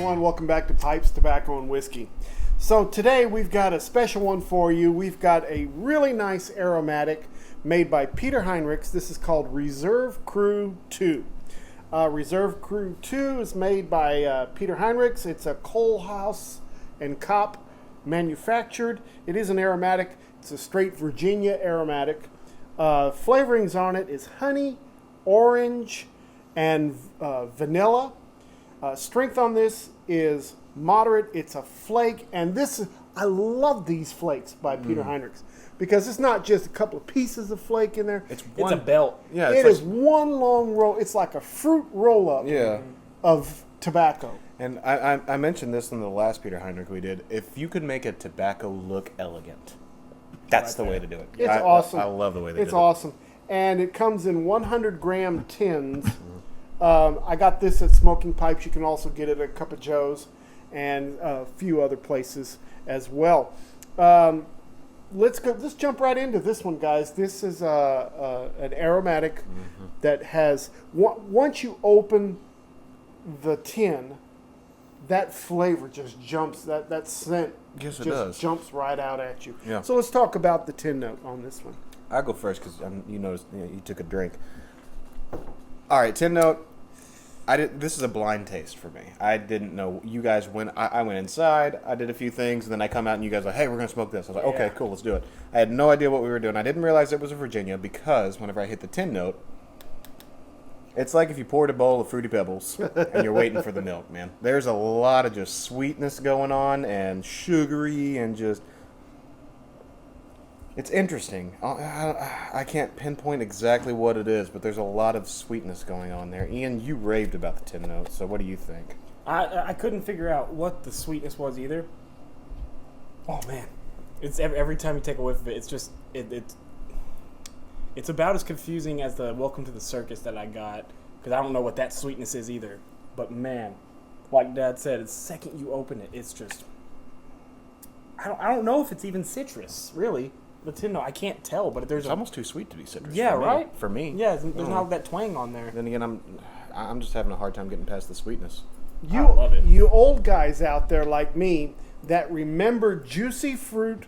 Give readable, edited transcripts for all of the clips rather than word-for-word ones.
everyone. Welcome back to Pipes, Tobacco, and Whiskey. So today we've got a special one for you. We've got a really nice aromatic made by Peter Heinrichs. This is called Reserve Crew 2. Reserve Crew 2 is made by Peter Heinrichs. It's a Coal House and Cop manufactured. It is an aromatic. It's a straight Virginia aromatic. Flavorings on it is honey, orange, and vanilla. Strength on this is moderate. It's a flake, and I love these flakes by Peter Heinrichs because it's not just a couple of pieces of flake in there. It's a belt. Yeah, it is one long roll. It's like a fruit roll up of tobacco. And I mentioned this in the last Peter Heinrich we did. If you could make a tobacco look elegant, that's the way to do it. It's awesome. I love the way they did it. It's awesome. And it comes in 100-gram tins. I got this at Smoking Pipes. You can also get it at Cup of Joe's and a few other places as well. Let's jump right into this one, guys. This is an aromatic that has, once you open the tin, that flavor just jumps, that scent jumps right out at you. Yeah. So let's talk about the tin note on this one. I'll go first because you noticed you took a drink. All right, tin note. This is a blind taste for me. I didn't know. You guys I went inside. I did a few things, and then I come out, and you guys are like, "Hey, we're gonna smoke this." I was like, "Okay, cool, let's do it." I had no idea what we were doing. I didn't realize it was a Virginia because whenever I hit the tin note, it's like if you poured a bowl of Fruity Pebbles and you're waiting for the milk, man. There's a lot of just sweetness going on and sugary and just. It's interesting. I can't pinpoint exactly what it is, but there's a lot of sweetness going on there. Ian, you raved about the tin note, so what do you think? I couldn't figure out what the sweetness was either. Oh man, it's every time you take a whiff of it, it's just it's about as confusing as the Welcome to the Circus that I got because I don't know what that sweetness is either. But man, like Dad said, the second you open it, it's just I don't know if it's even citrus really. The tin note, I can't tell, but It's almost too sweet to be citrus. Yeah, right? For me. Yeah, there's not that twang on there. Then again, I'm just having a hard time getting past the sweetness. I love it. You old guys out there like me that remember Juicy Fruit,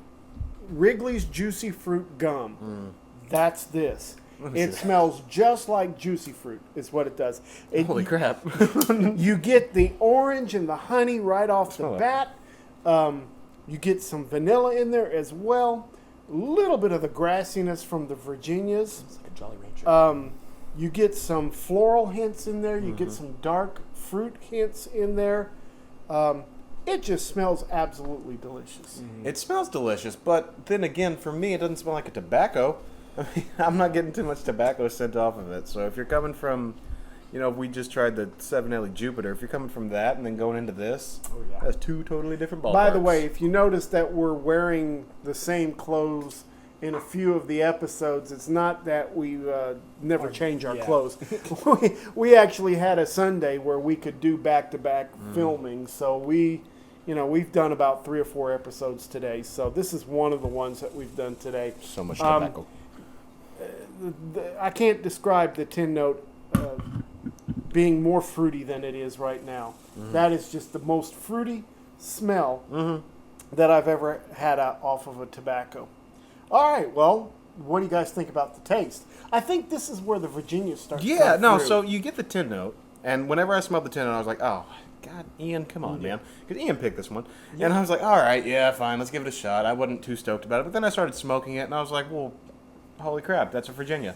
Wrigley's Juicy Fruit gum. That's this. It smells just like Juicy Fruit is what it does. Holy crap. You get the orange and the honey right off the bat. You get some vanilla in there as well. A little bit of the grassiness from the Virginias. It's like a Jolly Rancher. You get some floral hints in there. You get some dark fruit hints in there. It just smells absolutely delicious. It smells delicious, but then again, for me, it doesn't smell like a tobacco. I mean, I'm not getting too much tobacco scent off of it. So if you're coming from, we just tried the 7Ellie Jupiter. If you're coming from that and then going into this, that's two totally different ballparks. By the way, if you notice that we're wearing the same clothes in a few of the episodes, it's not that we never change our clothes. we actually had a Sunday where we could do back-to-back filming, so we've done about 3 or 4 episodes today. So this is one of the ones that we've done today. So much tobacco. I can't describe the tin note being more fruity than it is right now. That is just the most fruity smell that I've ever had off of a tobacco. All right, well, what do you guys think about the taste? I think this is where the Virginia starts. Yeah, no, so you get the tin note, and whenever I smelled the tin note, I was like, oh, God, Ian, come on, man. Because Ian picked this one. Yeah. And I was like, all right, yeah, fine, let's give it a shot. I wasn't too stoked about it, but then I started smoking it, and I was like, well, holy crap, that's a Virginia.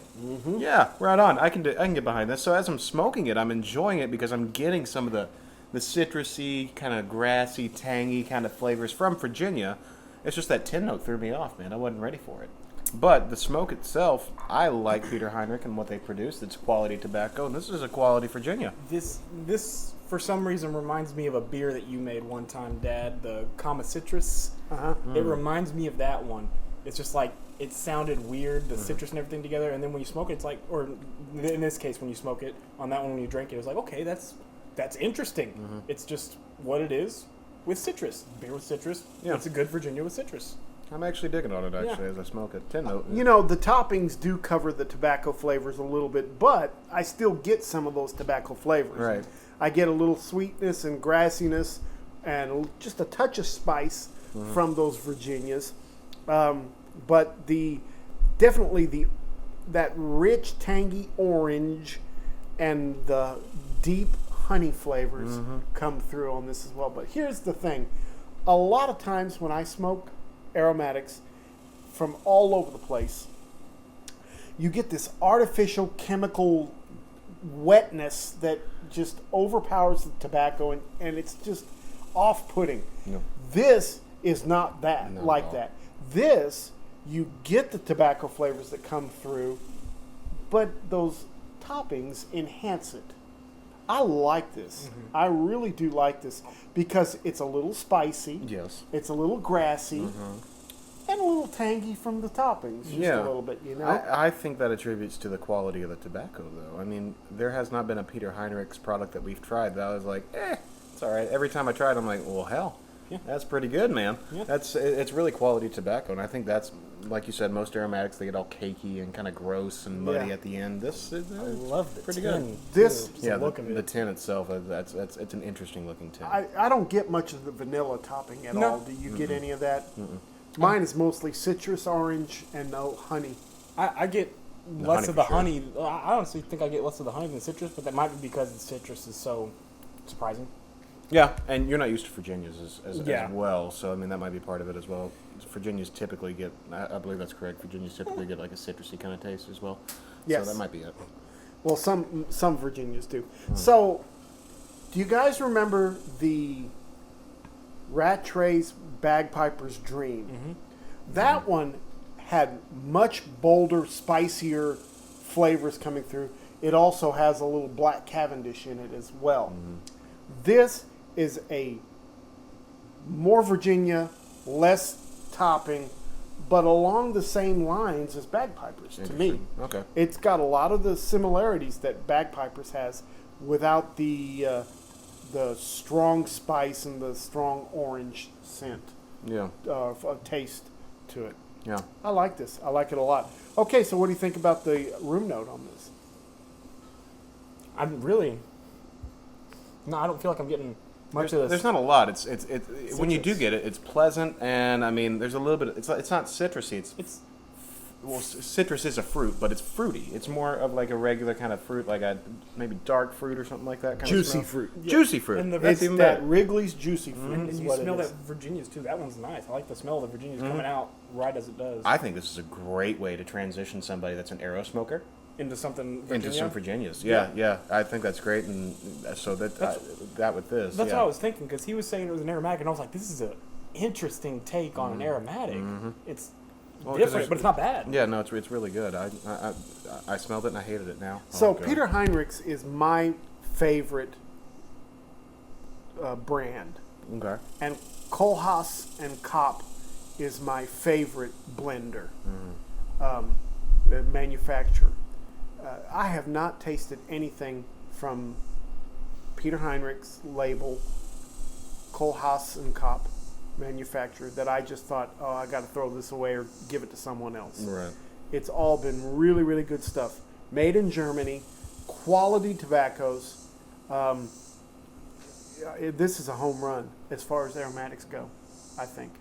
Yeah, right on. I can get behind this. So as I'm smoking it, I'm enjoying it because I'm getting some of the citrusy, kind of grassy, tangy kind of flavors from Virginia. It's just that tin note threw me off, man. I wasn't ready for it. But the smoke itself, I like Peter Heinrich and what they produce. It's quality tobacco, and this is a quality Virginia. This for some reason reminds me of a beer that you made one time, Dad, the Kama Citrus. It reminds me of that one. It's just like it sounded weird, the citrus and everything together, and then when you smoke it, it's like, or in this case, when you smoke it, on that one when you drink it, it was like, okay, that's interesting. It's just what it is with citrus. Beer with citrus. Yeah. It's a good Virginia with citrus. I'm actually digging on it, actually, as I smoke it. 10 note. You know, the toppings do cover the tobacco flavors a little bit, but I still get some of those tobacco flavors. Right. I get a little sweetness and grassiness and just a touch of spice from those Virginias. But definitely that rich, tangy orange and the deep honey flavors come through on this as well. But here's the thing. A lot of times when I smoke aromatics from all over the place, you get this artificial chemical wetness that just overpowers the tobacco, and it's just off-putting. No. This is not that, Not like at all. that. This, you get the tobacco flavors that come through, but those toppings enhance it. I like this. I really do like this because it's a little spicy. Yes. It's a little grassy. And a little tangy from the toppings, just a little bit, you know? I think that attributes to the quality of the tobacco, though. I mean, there has not been a Peter Heinrichs product that we've tried that I was like, it's all right. Every time I tried, I'm like, well, hell, that's pretty good, man. Yeah. It's really quality tobacco, and I think that's, like you said, most aromatics, they get all cakey and kind of gross and muddy at the end. This is I love the pretty tin, good. This- too, Yeah, the look of the it. tin itself, it's an interesting looking tin. I don't get much of the vanilla topping at No. all. Do you get any of that? Mine is mostly citrus, orange, and no honey. I get honey less for of the sure. honey. I honestly think I get less of the honey than citrus, but that might be because the citrus is so surprising. Yeah, and you're not used to Virginias as Yeah. well, so I mean that might be part of it as well. Virginias typically get, I believe that's correct. Virginias typically get like a citrusy kind of taste as well. Yes. So that might be it. Well, some Virginias do. So, do you guys remember the Rattray's Bagpiper's Dream? That one had much bolder, spicier flavors coming through. It also has a little black Cavendish in it as well. This is a more Virginia, less topping, but along the same lines as Bagpipers to me. Interesting. Okay. It's got a lot of the similarities that Bagpipers has without the strong spice and the strong orange scent, Yeah. taste to it. Yeah. I like this. I like it a lot. Okay, so what do you think about the room note on this? I'm really. No, I don't feel like I'm getting much of this. There's not a lot. It's when you do Citrus. get it, it's pleasant, and I mean, there's a little bit. It's not citrusy. It's Well, citrus is a fruit, but it's fruity. It's more of like a regular kind of fruit, like a maybe dark fruit or something like that. Kind Juicy of smell. fruit. Juicy fruit. And the That's It's even that better. Wrigley's Juicy Fruit and is you what smell it that is. Virginia's too. That one's nice. I like the smell of the Virginia's coming out right as it does I think this is a great way to transition somebody that's an arrow smoker into something Virginia. into some Virginias. Yeah. I think that's great, and so that with this. That's yeah. what I was thinking because he was saying it was an aromatic, and I was like, this is an interesting take on an aromatic. It's Well, 'cause different, there's- but it's not bad. Yeah, no, it's really good. I smelled it and I hated it now. So Oh, God. Peter Heinrichs is my favorite brand, Okay. and Kohlhaas and Kopp is my favorite blender, the manufacturer. I have not tasted anything from Peter Heinrichs label, Kohlhaas and Kopp manufacturer that I just thought, oh, I got to throw this away or give it to someone else. Right. It's all been really, really good stuff. Made in Germany, quality tobaccos. This is a home run as far as aromatics go, I think.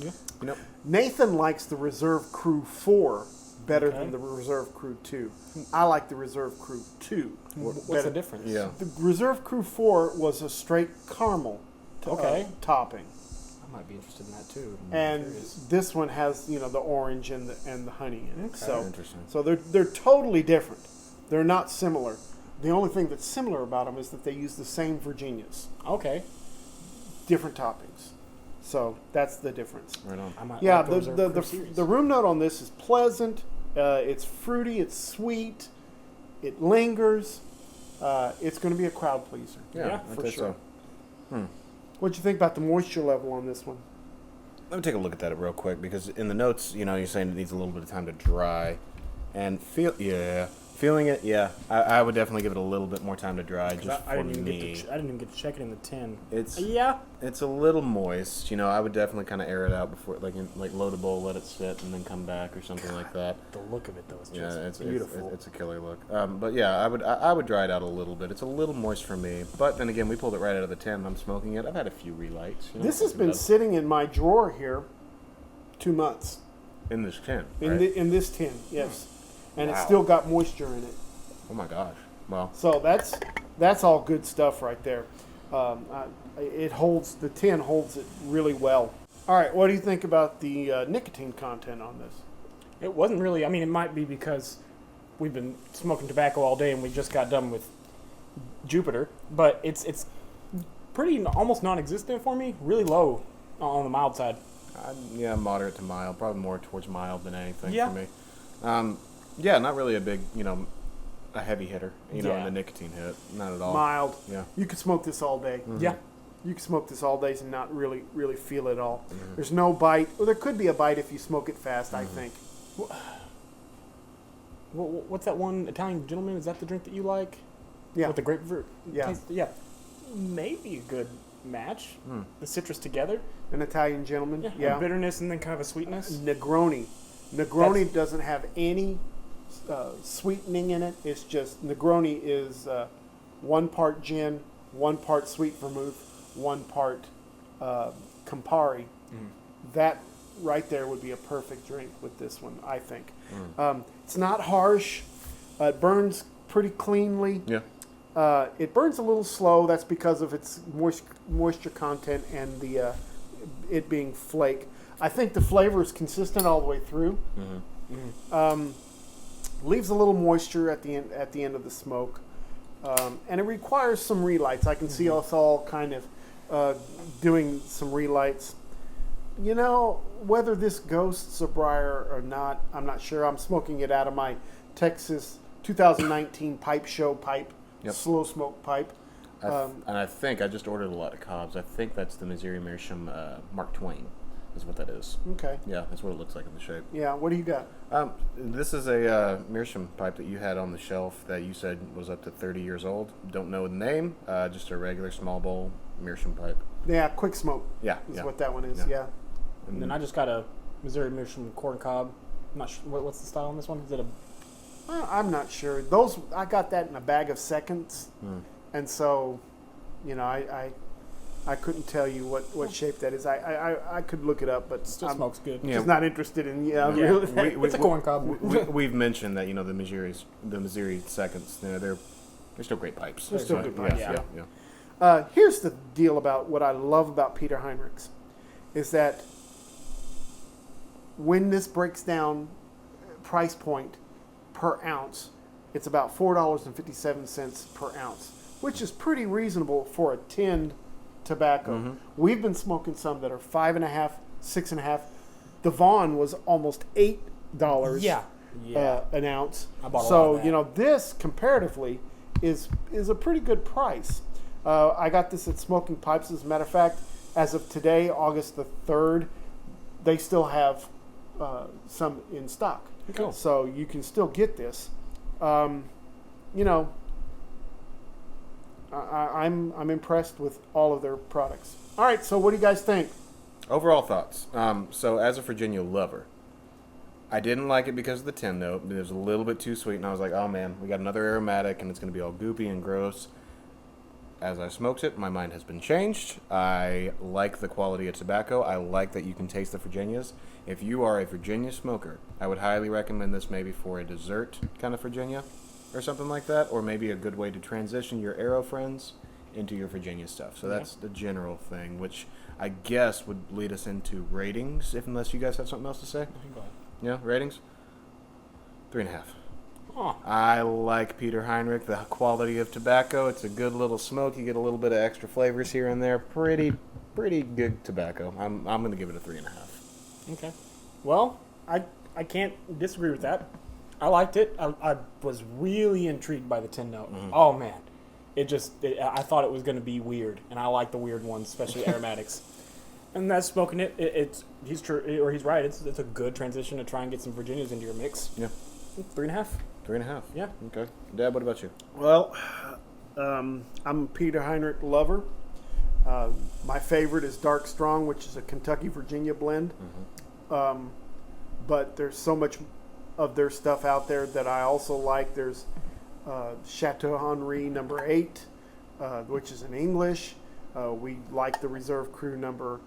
Yeah. You know, Nathan likes the Reserve Crew 4 better Okay. than the Reserve Crew 2. I like the Reserve Crew 2. What's better. the difference? yeah. The Reserve Crew 4 was a straight caramel topping. I might be interested in that too. I'm And curious. this one has, the orange and the honey in it. Okay. So Interesting. So they're totally different. They're not similar. The only thing that's similar about them is that they use the same Virginias, Okay. different toppings. So that's the difference. Right on. I might Yeah, like the Reserve Crew the series. the room note on this is pleasant. It's fruity. It's sweet. It lingers. It's going to be a crowd pleaser. Yeah, I for think sure. so. What'd you think about the moisture level on this one? Let me take a look at that real quick because in the notes, you're saying it needs a little bit of time to dry, and Feeling it, yeah. I would definitely give it a little bit more time to dry. Just I for didn't even me, I didn't even get to check it in the tin. it's Yeah. it's a little moist. You know, I would definitely kind of air it out before, like load a bowl, let it sit, and then come back or something like that. The look of it though is Yeah, just it's beautiful. It's a killer look. But yeah, I would dry it out a little bit. It's a little moist for me. But then again, we pulled it right out of the tin. I'm smoking it. I've had a few relights. You know, This has been sitting in my drawer here 2 months. in this tin. In Right? in this tin, yes. And it's Wow. still got moisture in it. Oh my gosh. Well, So that's all good stuff right there. The tin holds it really well. All right, what do you think about the nicotine content on this? It wasn't really. I mean, it might be because we've been smoking tobacco all day and we just got done with Jupiter, but it's pretty almost non-existent for me. Really low on the mild side. yeah, moderate to mild. Probably more towards mild than anything Yeah. for me. Yeah, not really a big, a heavy hitter, in Yeah. the nicotine hit. Not at all. Mild. Yeah. You could smoke this all day. Yeah. You can smoke this all day and not really feel it at all. There's no bite. Well, there could be a bite if you smoke it fast, I think. What's that one Italian gentleman? Is that the drink that you like? Yeah. With the grapefruit. Yeah. taste? Yeah. Maybe a good match. The citrus together. An Italian gentleman. Yeah. Yeah. A bitterness and then kind of a sweetness. Negroni. Negroni doesn't have any sweetening in it. It's just Negroni is 1 part gin, 1 part sweet vermouth, 1 part Campari. That right there would be a perfect drink with this one, I think. It's not harsh. It burns pretty cleanly. Yeah. It burns a little slow. That's because of its moisture content and the it being flake. I think the flavor is consistent all the way through. Leaves a little moisture at the end of the smoke, and it requires some relights. I can see us all kind of doing some relights. You know, whether this ghosts a briar or not, I'm not sure. I'm smoking it out of my Texas 2019 pipe show pipe, Yep. slow smoke pipe. And I think I just ordered a lot of cobs. I think that's the Missouri Meerschaum Mark Twain, is what that is. Okay. Yeah, that's what it looks like in the shape. Yeah. What do you got? This is a Meerschaum pipe that you had on the shelf that you said was up to 30 years old. Don't know the name. Just a regular small bowl Meerschaum pipe. Yeah, quick smoke. Yeah, Is yeah. what that one is. Yeah. Yeah. And then I just got a Missouri Meerschaum corn cob. I'm not sure what's the style on this one. Is it a I'm not sure. I got that in a bag of seconds, and so, I couldn't tell you what shape that is. I could look it up, but still I'm smokes good? Yeah. just not interested in. Yeah, Yeah. really. It's a corn cob. We've mentioned that the Missouri seconds. They're still great pipes. They're still good pipes, Yeah. Here's the deal about what I love about Peter Heinrichs, is that when this breaks down price point per ounce, it's about $4.57 per ounce, which is pretty reasonable for a tinned tobacco. We've been smoking some that are $5.50, $6.50. The Vaughn was almost $8 Yeah. an ounce. I bought a So lot of that. this comparatively is a pretty good price. I got this at Smoking Pipes. As a matter of fact, as of today, August the 3rd, they still have some in stock. Cool. So you can still get this. I'm impressed with all of their products. All right, so what do you guys think? Overall thoughts. So as a Virginia lover, I didn't like it because of the tin note. It was a little bit too sweet, and I was like, oh man, we got another aromatic, and it's going to be all goopy and gross. As I smoked it, my mind has been changed. I like the quality of tobacco. I like that you can taste the Virginias. If you are a Virginia smoker, I would highly recommend this maybe for a dessert kind of Virginia or something like that, or maybe a good way to transition your Aero friends into your Virginia stuff. So that's the general thing, which I guess would lead us into ratings, unless you guys have something else to say. Yeah, ratings? 3.5. Oh. I like Peter Heinrich, the quality of tobacco. It's a good little smoke. You get a little bit of extra flavors here and there. Pretty good tobacco. I'm going to give it a 3.5. Okay. Well, I can't disagree with that. I liked it. I was really intrigued by the tin note. Oh man, I thought it was going to be weird, and I like the weird ones, especially aromatics. And that's smoking it. He's true, or he's right. It's a good transition to try and get some Virginias into your mix. Yeah. 3.5. 3.5. Yeah. Okay. Dad, what about you? Well, I'm a Peter Heinrich lover. My favorite is Dark Strong, which is a Kentucky Virginia blend. But there's so much of their stuff out there that I also like. There's Chateau Henri number 8, which is in English. We like the Reserve Crew number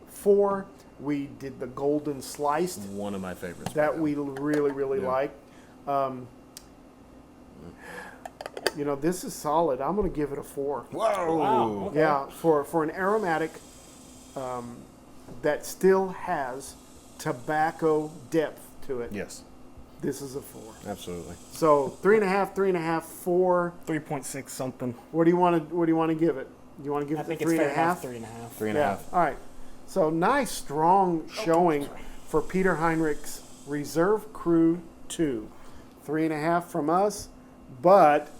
4. We did the Golden Sliced. One of my favorites. That we really Yeah. like. This is solid. I'm going to give it a 4. Whoa! Wow. Okay. Yeah, for an aromatic that still has tobacco depth to it. Yes, This is a 4. absolutely. So 3.5, 4. 3.6 something. What do you want to give it? You want to give I it think the it's 3.5? fair enough. 3.5. 3.5. Yeah. All right. So nice, strong showing for Peter Heinrichs Reserve Crew 2. 3.5 from us, but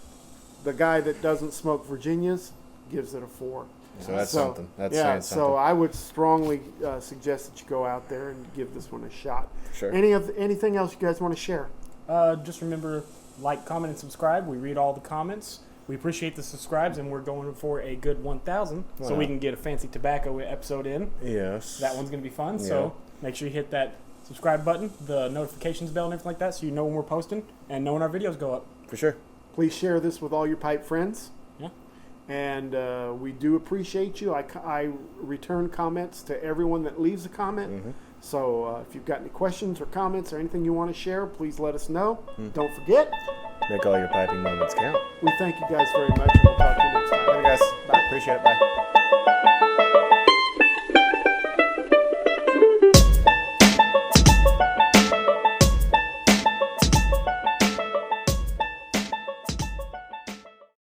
the guy that doesn't smoke Virginias gives it a 4. So that's something. That's yeah. saying something. So I would strongly suggest that you go out there and give this one a shot. Sure. Anything else you guys want to share? Just remember, like, comment, and subscribe. We read all the comments. We appreciate the subscribes, and we're going for a good 1,000, so we can get a fancy tobacco episode in. Yes. That one's going to be fun. Yeah. So make sure you hit that subscribe button, the notifications bell, and everything like that, so you know when we're posting and know when our videos go up. For sure. Please share this with all your pipe friends. Yeah. And we do appreciate you. I return comments to everyone that leaves a comment. So if you've got any questions or comments or anything you want to share, please let us know. Don't forget, Make all your piping moments count. we thank you guys very much, and we'll talk to you next time. Later, guys. Bye. Appreciate it. Bye.